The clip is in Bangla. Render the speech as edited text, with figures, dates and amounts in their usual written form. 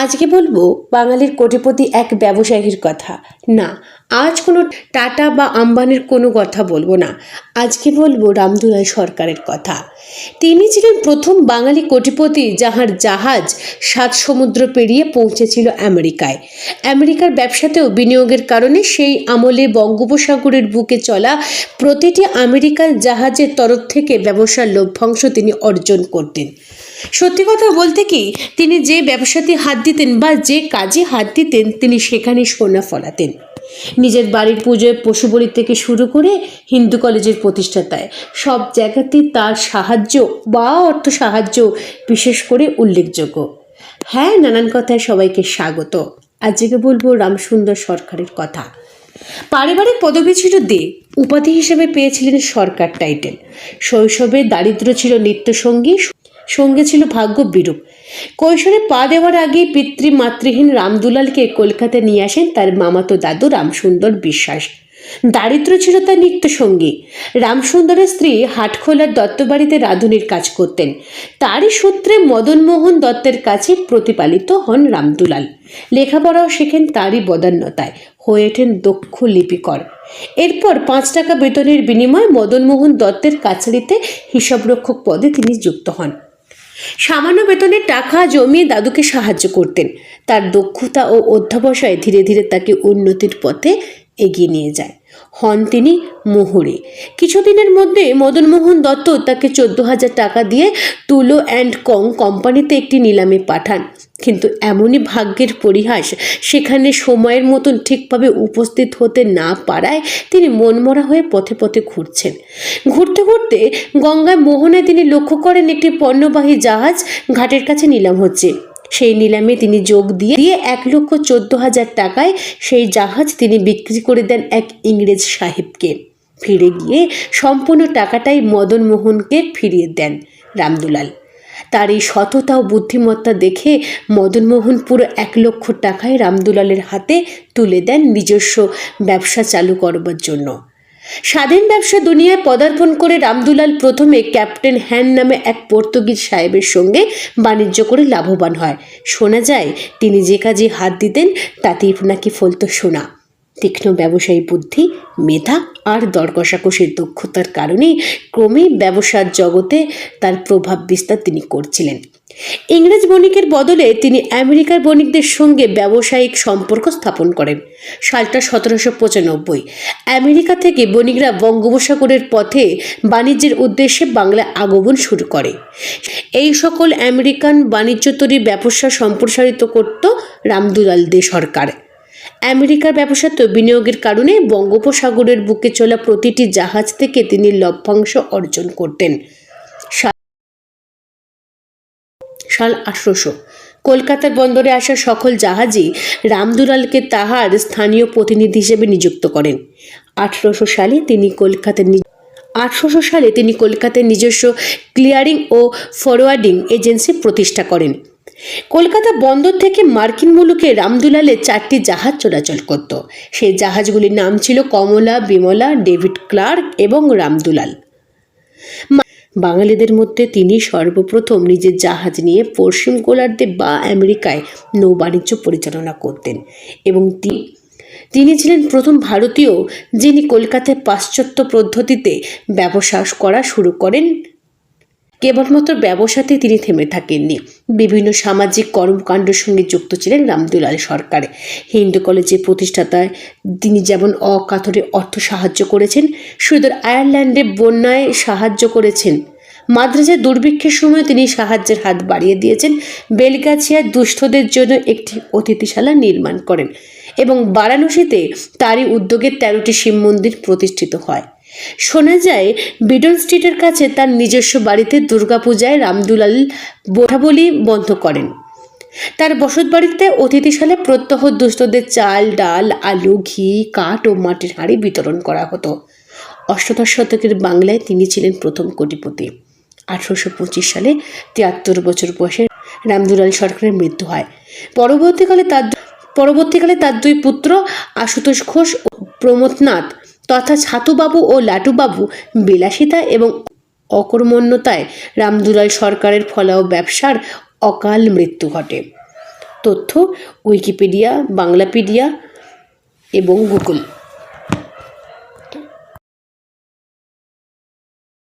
আজকে বলবো বাঙালির কোটিপতি এক ব্যবসায়ীর কথা। না, আজ কোনো টাটা বা আম্বানির কোনো কথা বলবো না। আজকে বলবো রামদুলাল সরকারের কথা। তিনি ছিলেন প্রথম বাঙালি কোটিপতি যাহার জাহাজ 7 সমুদ্র পেরিয়ে পৌঁছেছিল আমেরিকায়। আমেরিকার ব্যবসাতেও বিনিয়োগের কারণে সেই আমলে বঙ্গোপসাগরের বুকে চলা প্রতিটি আমেরিকান জাহাজের তরফ থেকে ব্যবসার লভ্যাংশ তিনি অর্জন করতেন। সত্যি কথা বলতে কি, তিনি যে ব্যবসাতে হাত দিতেন বা যে কাজে হাত দিতেন তিনি সেখানে সোনা ফলাতেন। নিজের বাড়ির পুজোয় পশু বলি থেকে শুরু করে হিন্দু কলেজের প্রতিষ্ঠাতায় সব জায়গাতে তার সাহায্য বা অর্থ সাহায্য বিশেষ করে উল্লেখযোগ্য। হ্যাঁ, নানান কথায় সবাইকে স্বাগত। আজকে বলবো রামসুন্দর সরকারের কথা। পারিবারিক পদবি ছিল দে, উপাধি হিসেবে পেয়েছিলেন সরকার টাইটেল। শৈশবে দারিদ্র্য ছিল নিত্যসঙ্গী, সঙ্গে ছিল ভাগ্য বিরূপ। কৈশোরে পা দেওয়ার আগে পিতৃমাতৃহীন রামদুলালকে কলকাতায় নিয়ে আসেন তার মামাতো দাদু রামসুন্দর বিশ্বাস। দারিদ্র ছিল তার নিত্যসঙ্গী। রামসুন্দরের স্ত্রী হাটখোলার দত্তবাড়িতে রাঁধুনির কাজ করতেন। তারই সূত্রে মদনমোহন দত্তের কাছে প্রতিপালিত হন রামদুলাল। লেখাপড়াও শেখেন তারই বদান্যতায়, হয়ে ওঠেন দক্ষ লিপিকর। এরপর 5 টাকা বেতনের বিনিময়ে মদনমোহন দত্তের কাছারিতে হিসাবরক্ষক পদে তিনি যুক্ত হন। সামান্য বেতনের টাকা জমিয়ে দাদুকে সাহায্য করতেন। তার দক্ষতা ও অধ্যাবসায় ধীরে ধীরে তাকে উন্নতির পথে এগিয়ে নিয়ে যায়। হন তিনি মোহরে। কিছুদিনের মধ্যে মদনমোহন দত্ত তাকে 14,000 টাকা দিয়ে তুলো অ্যান্ড কং কোম্পানিতে একটি নিলামে পাঠান। কিন্তু এমনই ভাগ্যের পরিহাস, সেখানে সময়ের মতন ঠিকভাবে উপস্থিত হতে না পারায় তিনি মনমরা হয়ে পথে পথে ঘুরছেন। ঘুরতে ঘুরতে গঙ্গায় মোহনায় তিনি লক্ষ্য করেন একটি পণ্যবাহী জাহাজ ঘাটের কাছে নিলাম হচ্ছে। সেই নিলামে তিনি যোগ দিয়ে 1,14,000 টাকায় সেই জাহাজ তিনি বিক্রি করে দেন এক ইংরেজ সাহেবকে। ফিরে গিয়ে সম্পূর্ণ টাকাটাই মদনমোহনকে ফিরিয়ে দেন রামদুলাল। তার এই সততা ও বুদ্ধিমত্তা দেখে মদনমোহন পুরো 1 লক্ষ টাকায় রামদুলালের হাতে তুলে দেন নিজস্ব ব্যবসা চালু করবার জন্য। স্বাধীন ব্যবসা দুনিয়ায় পদার্পণ করে রামদুলাল প্রথমে ক্যাপ্টেন হ্যান নামে এক পর্তুগিজ সাহেবের সঙ্গে বাণিজ্য করে লাভবান হয়। শোনা যায় তিনি যে কাজে হাত দিতেন তাতেই নাকি ফলত সোনা। তীক্ষ্ণ ব্যবসায়ী বুদ্ধি, মেধা আর দর কষাকষির দক্ষতার কারণেই ক্রমেই ব্যবসার জগতে তার প্রভাব বিস্তার তিনি করছিলেন। ইংরেজ বণিকের বদলে তিনি আমেরিকার বণিকদের সঙ্গে ব্যবসায়িক সম্পর্ক স্থাপন করেন। সালটা 1795। আমেরিকা থেকে বণিকরা বঙ্গোপসাগরের পথে বাণিজ্যের উদ্দেশ্যে বাংলায় আগমন শুরু করে। এই সকল আমেরিকান বাণিজ্যতরী ব্যবসা সম্প্রসারিত করত রামদুলাল দে সরকার। আমেরিকার ব্যবসাতে বিনিয়োগের কারণে বঙ্গোপসাগরের বুকে চলা প্রতিটি জাহাজ থেকে তিনি লভ্যাংশ অর্জন করতেন। সাল 1800 কলকাতার বন্দরে আসা সকল জাহাজই রামদুলালকে তাহার স্থানীয় প্রতিনিধি হিসেবে নিযুক্ত করেন। 1800 সালে তিনি কলকাতায় নিজস্ব ক্লিয়ারিং ও ফরওয়ার্ডিং এজেন্সি প্রতিষ্ঠা করেন। কলকাতা বন্দর থেকে মার্কিন মুলুকে রামদুলালের 4টি জাহাজ চলাচল করত। সেই জাহাজগুলির নাম ছিল কমলা, বিমলা, ডেভিড ক্লার্ক এবং রামদুলাল। বাঙালিদের মধ্যে তিনি সর্বপ্রথম নিজের জাহাজ নিয়ে পশ্চিম গোলার্ধে বা আমেরিকায় নৌবাণিজ্য পরিচালনা করতেন এবং তিনি ছিলেন প্রথম ভারতীয় যিনি কলকাতায় পাশ্চাত্য পদ্ধতিতে ব্যবসা করা শুরু করেন। কেবলমাত্র ব্যবসাতেই তিনি থেমে থাকেননি, বিভিন্ন সামাজিক কর্মকাণ্ডের সঙ্গে যুক্ত ছিলেন রামদুলাল সরকার। হিন্দু কলেজের প্রতিষ্ঠাতায় তিনি যেমন অকাতরে অর্থ সাহায্য করেছেন, সুদূর আয়ারল্যান্ডে বন্যায় সাহায্য করেছেন। মাদ্রাজের দুর্ভিক্ষের সময় তিনি সাহায্যের হাত বাড়িয়ে দিয়েছেন। বেলগাছিয়ায় দুস্থদের জন্য একটি অতিথিশালা নির্মাণ করেন এবং বারাণসীতে তারই উদ্যোগে 13টি শিব মন্দির প্রতিষ্ঠিত হয়। শোনা যায় বিডন স্ট্রিটের কাছে তার নিজস্ব বাড়িতে দুর্গাপূজায় রামদুলাল বলি বন্ধ করেন। তার বসত বাড়িতে অতিথিশালায় প্রত্যহ দুস্থদের চাল, ডাল, আলু, ঘি, কাঠ ও মাটির হাঁড়ি বিতরণ করা হতো। অষ্টাদশ শতকের বাংলায় তিনি ছিলেন প্রথম কোটিপতি। 1825 সালে 73 বছর বয়সে রামদুলাল সরকারের মৃত্যু হয়। পরবর্তীকালে তার 2 পুত্র আশুতোষ ঘোষ ও প্রমথনাথ তথা ছাতুবাবু ও লাটুবাবু বিলাসিতা এবং অকর্মণ্যতায় রামদুলাল সরকারের ফলাও ব্যবসার অকাল মৃত্যু ঘটে। তথ্য উইকিপিডিয়া, বাংলাপিডিয়া এবং গুগল।